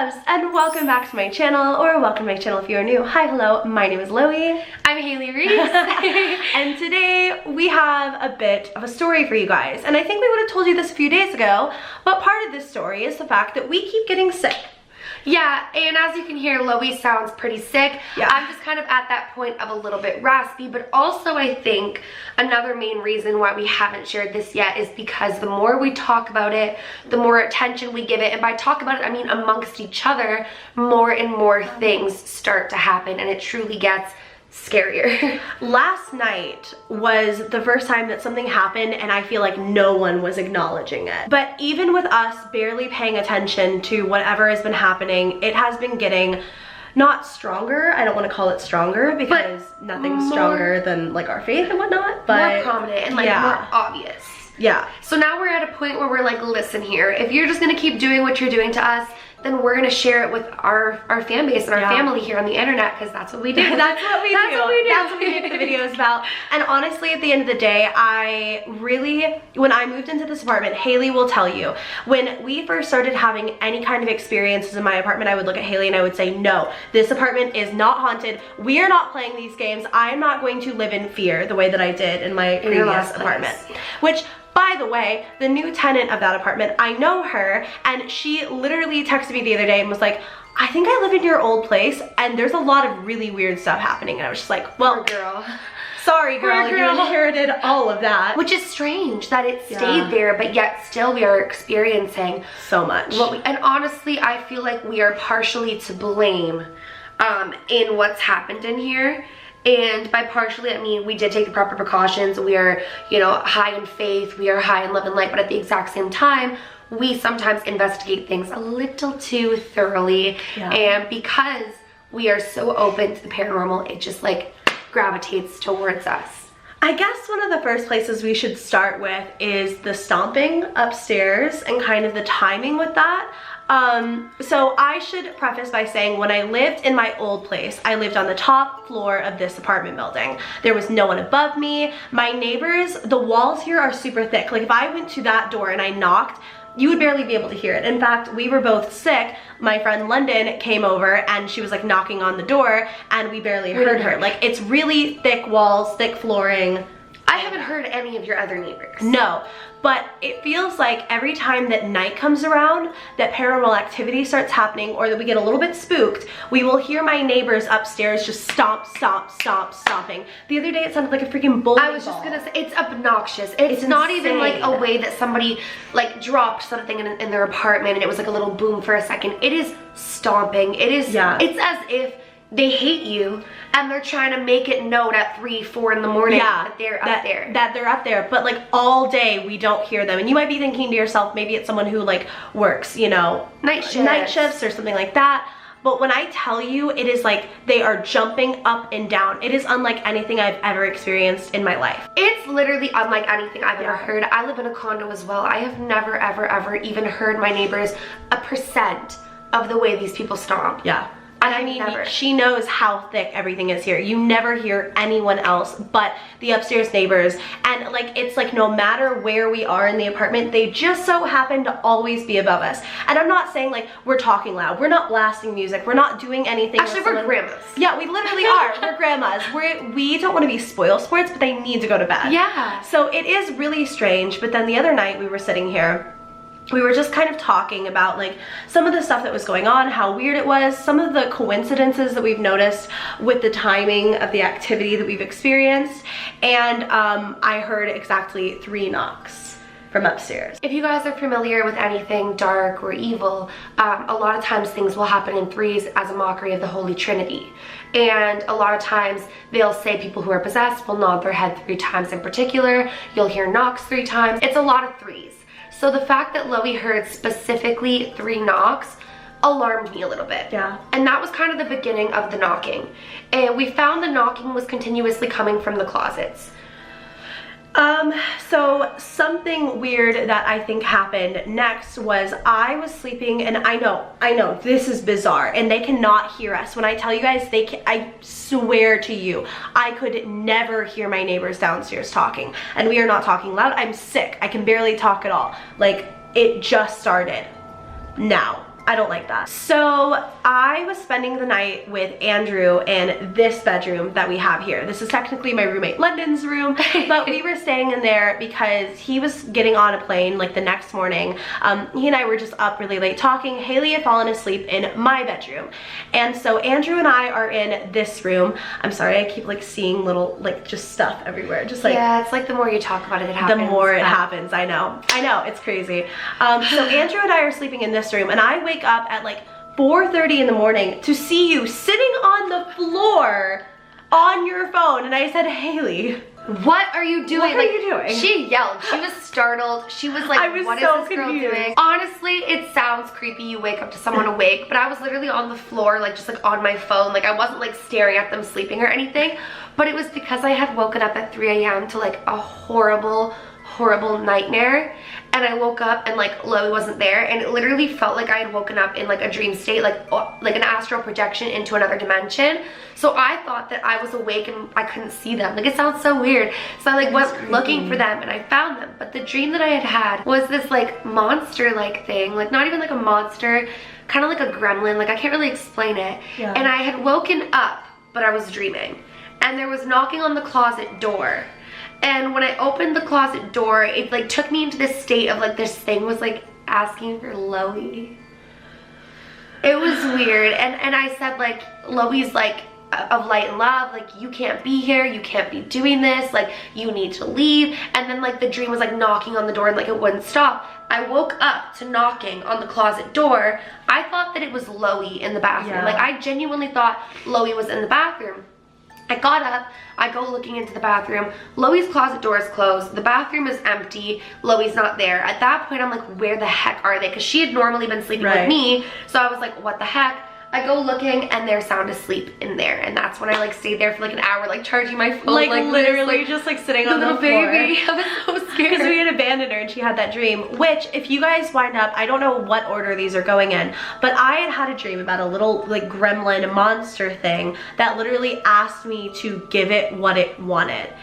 loves, and welcome back to my channel, or welcome to my channel if you are new. Hi, hello, my name is Loey. I'm Hailey Reese. And today we have a bit of a story for you guys. And I think we would have told you this a few days ago, but part of this story is the fact that we keep getting sick. Yeah, and as you can hear, Loey sounds pretty sick. Yeah. I'm just kind of at that point of a little bit raspy, but also I think another main reason why we haven't shared this yet is because the more we talk about it, the more attention we give it, and by talk about it, I mean amongst each other, more and more things start to happen, and it truly gets scarier. Last night was the first time that something happened and I feel like no one was acknowledging it. But even with us barely paying attention to whatever has been happening, it has been getting not stronger. I don't want to call it stronger because nothing's stronger than like our faith and whatnot, but more prominent and like more obvious. Yeah. So now we're at a point where we're like, listen here, if you're just gonna keep doing what you're doing to us, then we're gonna share it with our fan base and our family here on the internet, because that's what we do. That's what we do. That's what we make the videos about. And honestly, at the end of the day, when I moved into this apartment, Hailey will tell you, when we first started having any kind of experiences in my apartment, I would look at Hailey and I would say, no, this apartment is not haunted. We are not playing these games. I'm not going to live in fear the way that I did in my previous apartment. Which, by the way, the new tenant of that apartment, I know her, and she literally texted me the other day and was like, I think I live in your old place and there's a lot of really weird stuff happening. And I was just like, well, poor girl. Sorry, girl, you inherited all of that. Which is strange that it stayed there, but yet still we are experiencing so much. And honestly, I feel like we are partially to blame in what's happened in here. And by partially, I mean we did take the proper precautions. We are, you know, high in faith. We are high in love and light. But at the exact same time, we sometimes investigate things a little too thoroughly. Yeah. And because we are so open to the paranormal, it just like gravitates towards us. I guess one of the first places we should start with is the stomping upstairs and kind of the timing with that. So I should preface by saying when I lived in my old place, I lived on the top floor of this apartment building. There was no one above me. My neighbors, the walls here are super thick. Like if I went to that door and I knocked, you would barely be able to hear it. In fact, we were both sick. My friend London came over and she was like knocking on the door and we barely heard her. Like it's really thick walls, thick flooring. I haven't heard any of your other neighbors. No, but it feels like every time that night comes around, that paranormal activity starts happening or that we get a little bit spooked, we will hear my neighbors upstairs just stomp, stomp, stomp, stomping. The other day it sounded like a freaking bowling ball. I was just gonna say, it's obnoxious. It's not even like a way that somebody like dropped something in their apartment and it was like a little boom for a second. It is stomping. It is, it's as if they hate you and they're trying to make it known at 3, 4 in the morning that they're up there. That they're up there, but like all day we don't hear them. And you might be thinking to yourself, maybe it's someone who like works, you know, night shifts or something like that. But when I tell you, it is like they are jumping up and down. It is unlike anything I've ever experienced in my life. It's literally unlike anything I've ever heard. I live in a condo as well. I have never, ever, ever even heard my neighbors 1% of the way these people stomp. Yeah. And I mean, she knows how thick everything is here. You never hear anyone else but the upstairs neighbors. And like, it's like no matter where we are in the apartment, they just so happen to always be above us. And I'm not saying like we're talking loud. We're not blasting music. We're not doing anything. Actually, we're grandmas. Yeah, we literally are. We're grandmas. We don't want to be spoil sports, but they need to go to bed. Yeah. So it is really strange. But then the other night we were sitting here, we were just kind of talking about like some of the stuff that was going on, how weird it was, some of the coincidences that we've noticed with the timing of the activity that we've experienced, and I heard exactly 3 knocks from upstairs. If you guys are familiar with anything dark or evil, a lot of times things will happen in 3s as a mockery of the Holy Trinity. And a lot of times they'll say people who are possessed will nod their head 3 times in particular. You'll hear knocks 3 times. It's a lot of 3s. So the fact that Loey heard specifically 3 knocks alarmed me a little bit. Yeah. And that was kind of the beginning of the knocking. And we found the knocking was continuously coming from the closets. So something weird that I think happened next was I was sleeping, and I know this is bizarre and they cannot hear us. When I tell you guys, I swear to you, I could never hear my neighbors downstairs talking, and we are not talking loud. I'm sick. I can barely talk at all. Like, it just started now. I don't like that. So I was spending the night with Andrew in this bedroom that we have here. This is technically my roommate London's room, but we were staying in there because he was getting on a plane like the next morning. He and I were just up really late talking. Hailey had fallen asleep in my bedroom. And so Andrew and I are in this room. I'm sorry, I keep like seeing little like just stuff everywhere. Just like, yeah, it's like the more you talk about it, it happens. The more it happens, I know, it's crazy. So Andrew and I are sleeping in this room, and I wake up at like 4:30 in the morning to see you sitting on the floor on your phone. And I said, Hailey, what are you doing? What are you doing? She yelled. She was startled. She was like, what is this girl doing? Honestly, it sounds creepy. You wake up to someone awake, but I was literally on the floor, like just like on my phone. Like I wasn't like staring at them sleeping or anything, but it was because I had woken up at 3 a.m. to like a horrible nightmare. And I woke up and like Loey wasn't there, and it literally felt like I had woken up in like a dream state, like an astral projection into another dimension. So I thought that I was awake and I couldn't see them. Like it sounds so weird. So I like went looking for them and I found them. But the dream that I had was this like monster-like thing, like not even like a monster, kind of like a gremlin. Like I can't really explain it. Yeah. And I had woken up, but I was dreaming. And there was knocking on the closet door. And when I opened the closet door, it like took me into this state of like this thing was like asking for Loey. It was weird. And I said like, Loey's like of light and love, like you can't be here, you can't be doing this, like you need to leave. And then like the dream was like knocking on the door and like it wouldn't stop. I woke up to knocking on the closet door. I thought that it was Loey in the bathroom. Yeah. Like I genuinely thought Loey was in the bathroom. I got up, I go looking into the bathroom. Loey's closet door is closed. The bathroom is empty. Loey's not there. At that point, I'm like, where the heck are they? Because she had normally been sleeping with me. So I was like, what the heck? I go looking and they're sound asleep in there. And that's when I like stayed there for like an hour, like charging my phone. Like literally like, just like sitting on the floor. Baby. I was so scared. Because we had abandoned her and she had that dream. Which, if you guys wind up, I don't know what order these are going in, but I had a dream about a little like gremlin monster thing that literally asked me to give it what it wanted.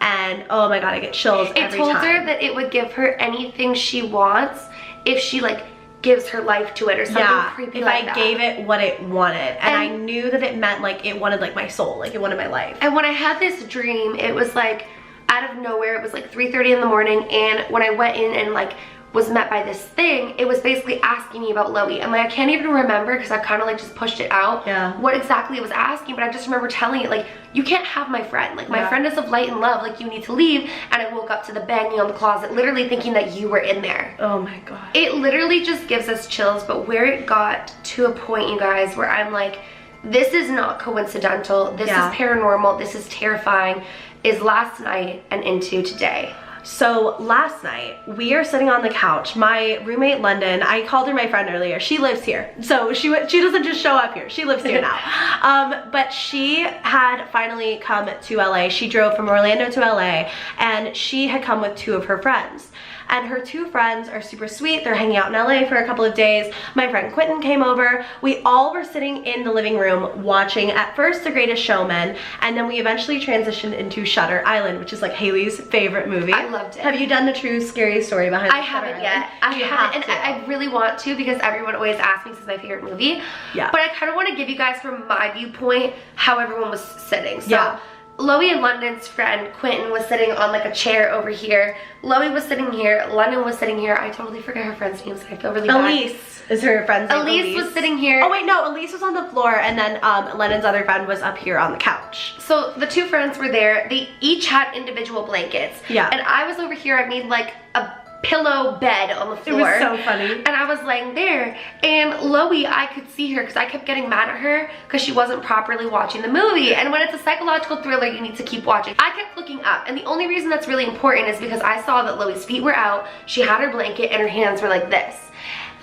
And oh my god, I get chills every time. It told her that it would give her anything she wants if she like gives her life to it or something creepy like that. If I gave it what it wanted. And I knew that it meant like it wanted like my soul, like it wanted my life. And when I had this dream, it was like out of nowhere. It was like 3:30 in the morning, and when I went in and like was met by this thing, it was basically asking me about Loey. And like I can't even remember because I kind of like just pushed it out what exactly it was asking, but I just remember telling it like, you can't have my friend, like my friend is of light and love, like you need to leave. And I woke up to the banging on the closet, literally thinking that you were in there. Oh my god. It literally just gives us chills. But where it got to a point, you guys, where I'm like, this is not coincidental, this is paranormal, this is terrifying, is last night and into today. So last night, we are sitting on the couch. My roommate, London, I called her my friend earlier. She lives here. So she doesn't just show up here. She lives here now. But she had finally come to LA. She drove from Orlando to LA, and she had come with 2 of her friends. And her 2 friends are super sweet. They're hanging out in LA for a couple of days. My friend Quentin came over. We all were sitting in the living room watching at first The Greatest Showman, and then we eventually transitioned into Shutter Island, which is like Haley's favorite movie. I loved it. Have you done the true scary story behind I haven't yet. I haven't, and I really want to because everyone always asks me, this is my favorite movie. Yeah. But I kind of want to give you guys from my viewpoint how everyone was sitting. So Loey and London's friend Quentin was sitting on like a chair over here. Loey was sitting here. London was sitting here. I totally forgot her friend's name, so I feel really bad. Elise is her friend's name. Elise was sitting here. Oh wait, no, Elise was on the floor, and then London's other friend was up here on the couch. So the 2 friends were there. They each had individual blankets. Yeah. And I was over here. I made like a pillow bed on the floor. It was so funny. And I was laying there, and Loey, I could see her because I kept getting mad at her because she wasn't properly watching the movie. And when it's a psychological thriller, you need to keep watching. I kept looking up, and the only reason that's really important is because I saw that Loey's feet were out, she had her blanket, and her hands were like this.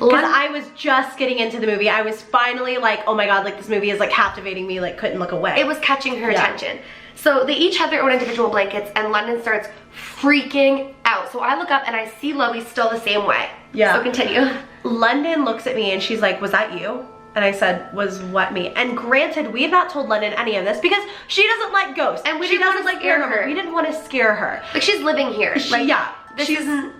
Because I was just getting into the movie. I was finally like, oh my god, like this movie is like captivating me, like couldn't look away. It was catching her attention. So they each had their own individual blankets, and London starts freaking out. So I look up and I see Loey still the same way. Yeah. So continue. London looks at me and she's like, was that you? And I said, was what me? And granted, we had not told London any of this because she doesn't like ghosts. And she doesn't like scare her. We didn't want to scare her. Like she's living here. Like, yeah. This isn't,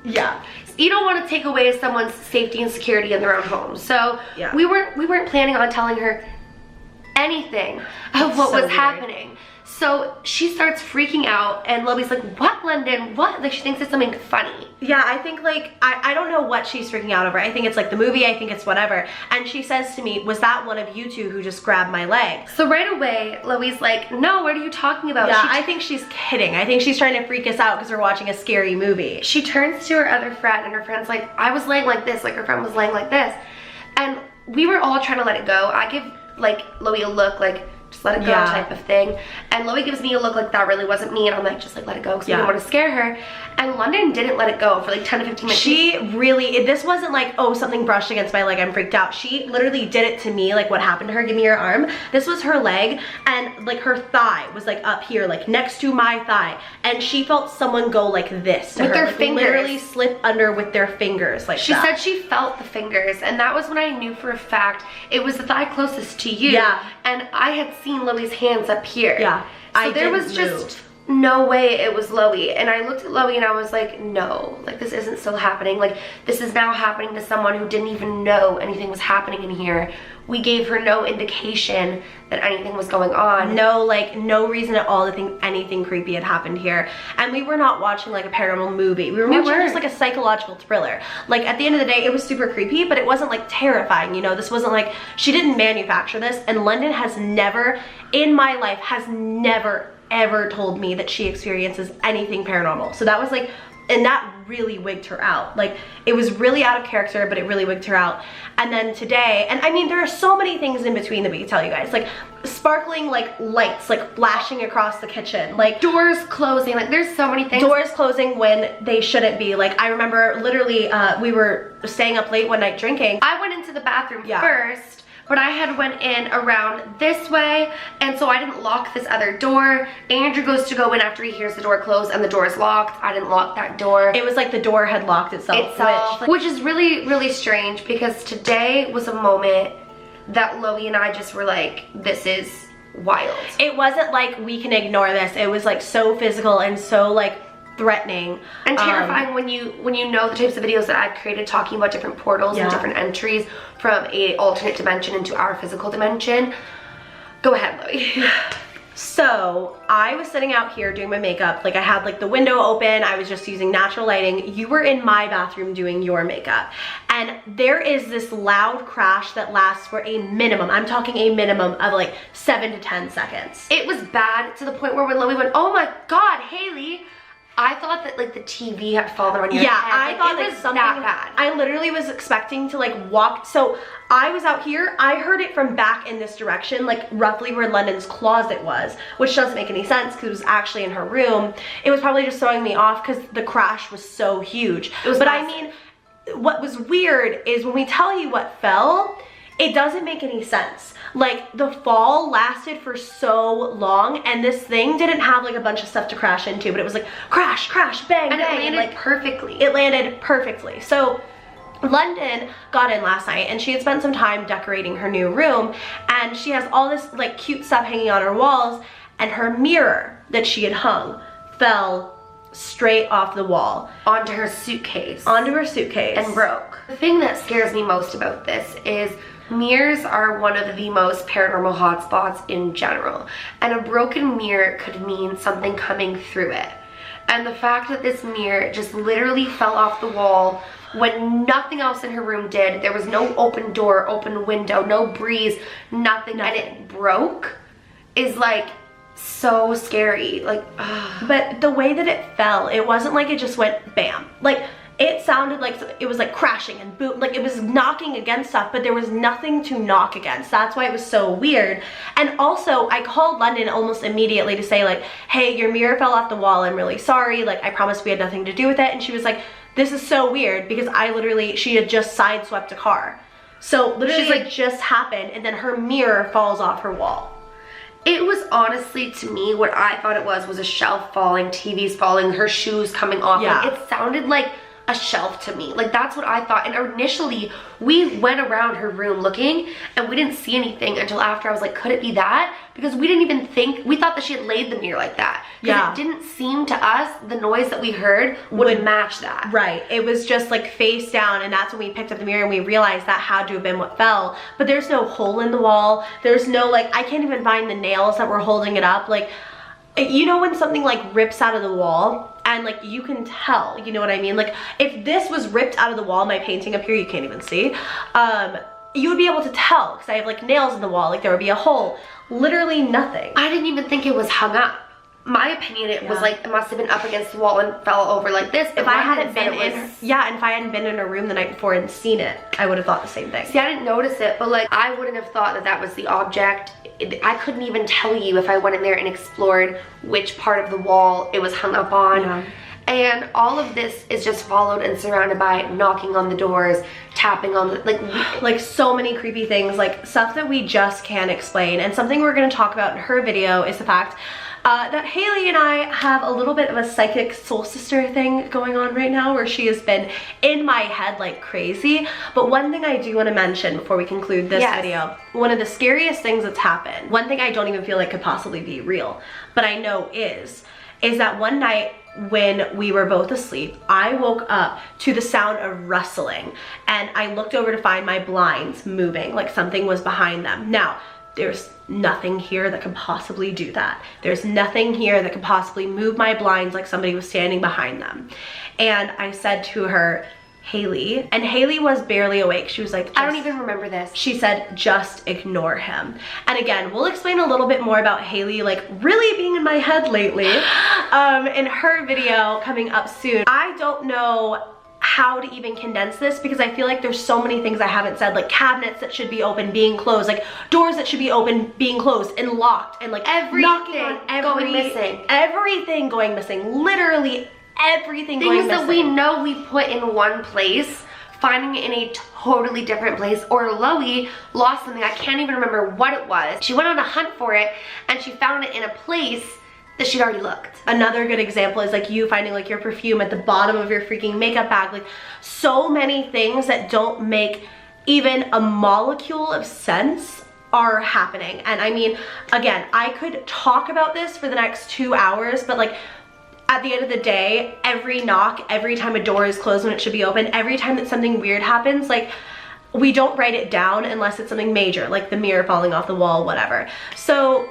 you don't want to take away someone's safety and security in their own home. So yeah. we weren't planning on telling her anything of what was happening. So she starts freaking out, and Loey's like, what, London? What? Like, she thinks it's something funny. Yeah, I think, like, I don't know what she's freaking out over. I think it's, like, the movie. I think it's whatever. And she says to me, was that one of you two who just grabbed my leg? So right away, Loey's like, no, what are you talking about? Yeah, I think she's kidding. I think she's trying to freak us out because we're watching a scary movie. She turns to her other friend, and her friend's like, I was laying like this. Like, her friend was laying like this. And we were all trying to let it go. I give, like, Loey a look, like, just let it go type of thing. And Loey gives me a look like that really wasn't me, and I'm like, just like let it go because we didn't want to scare her. And London didn't let it go for like 10 to 15 minutes. She really, this wasn't like, oh, something brushed against my leg, I'm freaked out. She literally did it to me, like what happened to her, give me your arm. This was her leg, and like her thigh was like up here, like next to my thigh. And she felt someone go like this to with her. their like, fingers. Literally slip under with their fingers like she that. Said she felt the fingers, and that was when I knew for a fact it was the thigh closest to you. Yeah. And I had seen Loey's hands up here. Yeah. So there was just no way it was Loey. And I looked at Loey and I was like, no, like this isn't still happening. Like this is now happening to someone who didn't even know anything was happening in here. We gave her no indication that anything was going on. No, like no reason at all to think anything creepy had happened here. And we were not watching like a paranormal movie. We were watching just like a psychological thriller. Like at the end of the day, it was super creepy, but it wasn't like terrifying, you know? This wasn't like, she didn't manufacture this. And London has never, in my life, has never ever told me that she experiences anything paranormal. So that was like, and that really wigged her out. Like it was really out of character, but it really wigged her out. And then today, and I mean there are so many things in between that we can tell you guys, like sparkling like lights like flashing across the kitchen, like doors closing, like there's so many things. Doors closing when they shouldn't be. Like I remember literally we were staying up late one night drinking. I went into the bathroom first, but I had went in around this way, and so I didn't lock this other door. Andrew goes to go in after he hears the door close, and the door is locked. I didn't lock that door. It was like the door had locked itself. Which is really, really strange, because today was a moment that Loey and I just were like, this is wild. It wasn't like we can ignore this. It was like so physical and so like threatening and terrifying when you know the types of videos that I've created talking about different portals and different entries from a alternate dimension into our physical dimension. Go ahead, Loey. So I was sitting out here doing my makeup. Like I had like the window open. I was just using natural lighting. You were in my bathroom doing your makeup. And there is this loud crash that lasts for a minimum. I'm talking a minimum of like 7 to 10 seconds. It was bad to the point where when Loey went, oh my God, Hailey, I thought that like the TV had fallen on your head. I thought it like was something that bad. I literally was expecting to like walk. So I was out here. I heard it from back in this direction, like roughly where London's closet was, which doesn't make any sense because it was actually in her room. It was probably just throwing me off because the crash was so huge. It was, but massive. I mean, what was weird is when we tell you what fell, it doesn't make any sense. Like the fall lasted for so long, and this thing didn't have like a bunch of stuff to crash into, but it was like crash, crash, bang, and bang. It landed like perfectly. It landed perfectly. So London got in last night and she had spent some time decorating her new room, and she has all this like cute stuff hanging on her walls, and her mirror that she had hung fell straight off the wall onto her suitcase. And broke. The thing that scares me most about this is mirrors are one of the most paranormal hotspots in general, and a broken mirror could mean something coming through it. And the fact that this mirror just literally fell off the wall when nothing else in her room did, there was no open door, open window, no breeze, nothing. And it broke, is like so scary. Like, ugh. But the way that it fell, it wasn't like it just went bam. Like it sounded like it was like crashing and boom, like it was knocking against stuff, but there was nothing to knock against. That's why it was so weird. And also I called London almost immediately to say like, hey, your mirror fell off the wall, I'm really sorry, like I promised we had nothing to do with it. And she was like, this is so weird, because she had just sideswept a car. So literally she's like, it just happened, and then her mirror falls off her wall. It was honestly, to me, what I thought it was a shelf falling, TVs falling, her shoes coming off. Yeah. Like, it sounded like a shelf to me. Like, that's what I thought. And initially, we went around her room looking, and we didn't see anything until after. I was like, could it be that? Because we didn't even think, we thought that she had laid the mirror like that. Because it didn't seem to us, the noise that we heard would match that. Right. It was just like face down, and that's when we picked up the mirror and we realized that had to have been what fell. But there's no hole in the wall. There's no, like, I can't even find the nails that were holding it up. Like, you know when something like rips out of the wall? And like, you can tell, you know what I mean? Like, if this was ripped out of the wall, my painting up here, you can't even see, you would be able to tell, because I have like nails in the wall, like there would be a hole. Literally nothing. I didn't even think it was hung up. My opinion, it was like, it must have been up against the wall and fell over like this. If I hadn't been in, and if I hadn't been in a room the night before and seen it, I would have thought the same thing. See, I didn't notice it, but like, I wouldn't have thought that that was the object. I couldn't even tell you if I went in there and explored which part of the wall it was hung up on. Yeah. And all of this is just followed and surrounded by knocking on the doors, tapping on the, like so many creepy things, like stuff that we just can't explain. And something we're going to talk about in her video is the fact that Hailey and I have a little bit of a psychic soul sister thing going on right now, where she has been in my head like crazy. But one thing I do want to mention before we conclude this video, one of the scariest things that's happened, one thing I don't even feel like could possibly be real, but I know is that one night when we were both asleep, I woke up to the sound of rustling, and I looked over to find my blinds moving, like something was behind them. Now, there's nothing here that could possibly do that. There's nothing here that could possibly move my blinds like somebody was standing behind them. And I said to her, Hailey, and Hailey was barely awake. She was like, I don't even remember this. She said, just ignore him. And again, we'll explain a little bit more about Hailey like really being in my head lately in her video coming up soon. I don't know how to even condense this, because I feel like there's so many things I haven't said, like cabinets that should be open being closed, like doors that should be open being closed and locked, and like knocking on going missing. Everything going missing, literally everything going missing. Things that we know we put in one place, finding it in a totally different place. Or Loey lost something, I can't even remember what it was. She went on a hunt for it and she found it in a place that she'd already looked. Another good example is like you finding like your perfume at the bottom of your freaking makeup bag. Like so many things that don't make even a molecule of sense are happening. And I mean, again, I could talk about this for the next 2 hours, but like at the end of the day, every knock, every time a door is closed when it should be open, every time that something weird happens, like we don't write it down unless it's something major, like the mirror falling off the wall, whatever. So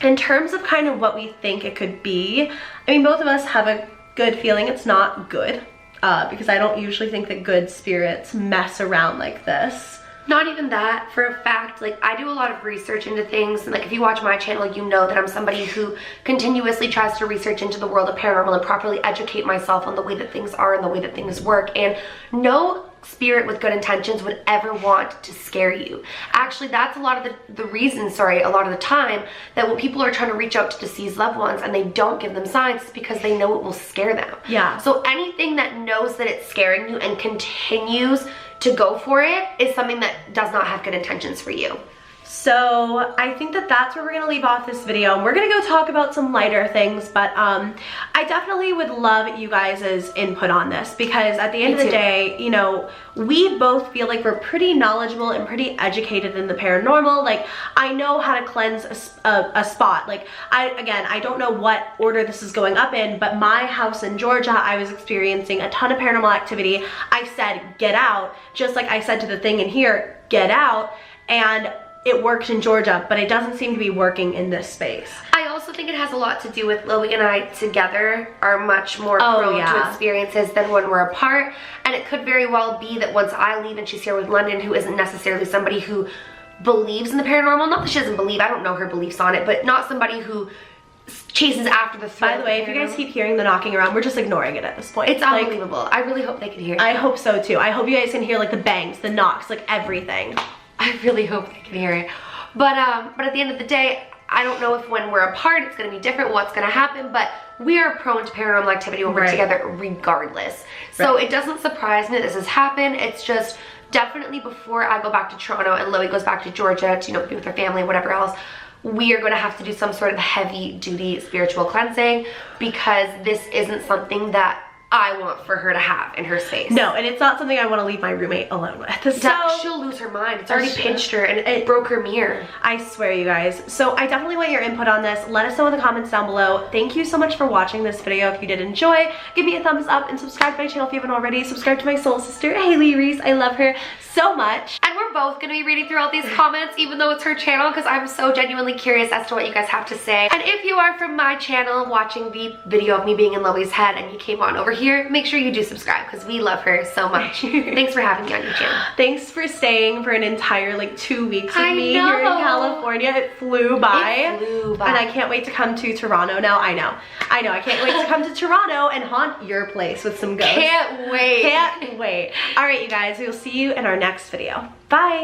in terms of kind of what we think it could be, I mean, both of us have a good feeling it's not good, because I don't usually think that good spirits mess around like this. Not even that, for a fact, like I do a lot of research into things, and like if you watch my channel, you know that I'm somebody who continuously tries to research into the world of paranormal and properly educate myself on the way that things are and the way that things work. And no spirit with good intentions would ever want to scare you. Actually, that's a lot of the reason, a lot of the time, that when people are trying to reach out to deceased loved ones and they don't give them signs, it's because they know it will scare them. Yeah. So anything that knows that it's scaring you and continues to go for it is something that does not have good intentions for you. So I think that that's where we're gonna leave off this video, and we're gonna go talk about some lighter things, but I definitely would love you guys' input on this, because at the end of the day, you know, we both feel like we're pretty knowledgeable and pretty educated in the paranormal. Like, I know how to cleanse a spot. Like, I don't know what order this is going up in, but my house in Georgia, I was experiencing a ton of paranormal activity. I said, get out, just like I said to the thing in here, get out, and it worked in Georgia, but it doesn't seem to be working in this space. I also think it has a lot to do with Loey and I together are much more prone to experiences than when we're apart. And it could very well be that once I leave and she's here with London, who isn't necessarily somebody who believes in the paranormal, not that she doesn't believe, I don't know her beliefs on it, but not somebody who chases after the thrill. By the way, if you guys keep hearing the knocking around, we're just ignoring it at this point. It's unbelievable. I really hope they can hear it. I hope so too. I hope you guys can hear like the bangs, the knocks, like everything. I really hope they can hear it. But at the end of the day, I don't know if when we're apart it's gonna be different, what's gonna happen, but we are prone to paranormal activity when we're together regardless. So it doesn't surprise me that this has happened. It's just definitely before I go back to Toronto and Loey goes back to Georgia to, you know, be with her family and whatever else, we are gonna have to do some sort of heavy duty spiritual cleansing, because this isn't something that I want for her to have in her space. No, and it's not something I want to leave my roommate alone with. So she'll lose her mind. It's already pinched her and it broke her mirror. I swear, you guys. So I definitely want your input on this. Let us know in the comments down below. Thank you so much for watching this video. If you did enjoy, give me a thumbs up and subscribe to my channel if you haven't already. Subscribe to my soul sister, Hailey Reese. I love her so much. And we're both gonna be reading through all these comments, even though it's her channel, because I'm so genuinely curious as to what you guys have to say. And if you are from my channel watching the video of me being in Loey's head and you came on over here, make sure you do subscribe because we love her so much. Thanks for having me on your channel. Thanks for staying for an entire like 2 weeks with me know. here in California. It flew by. It flew by. And I can't wait to come to Toronto now. I know. I can't wait to come to Toronto and haunt your place with some ghosts. Can't wait. Can't wait. All right, you guys. We'll see you in our next video. Bye.